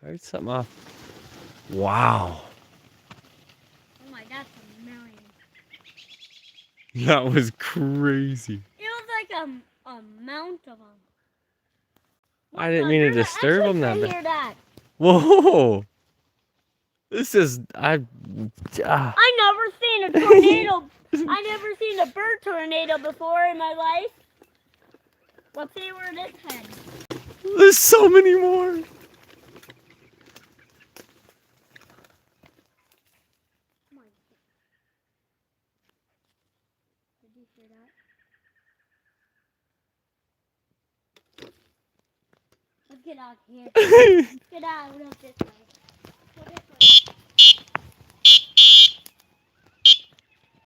Fired something off. Wow. Oh my, that's a million. That was crazy. It was like a mount of them. I didn't mean to disturb them that I bad. hear that. Whoa. This is I never seen a tornado. I never seen a bird tornado before in my life. Let's see where this heads. There's so many more. Did you hear that? Let's get out here. Get out of this way.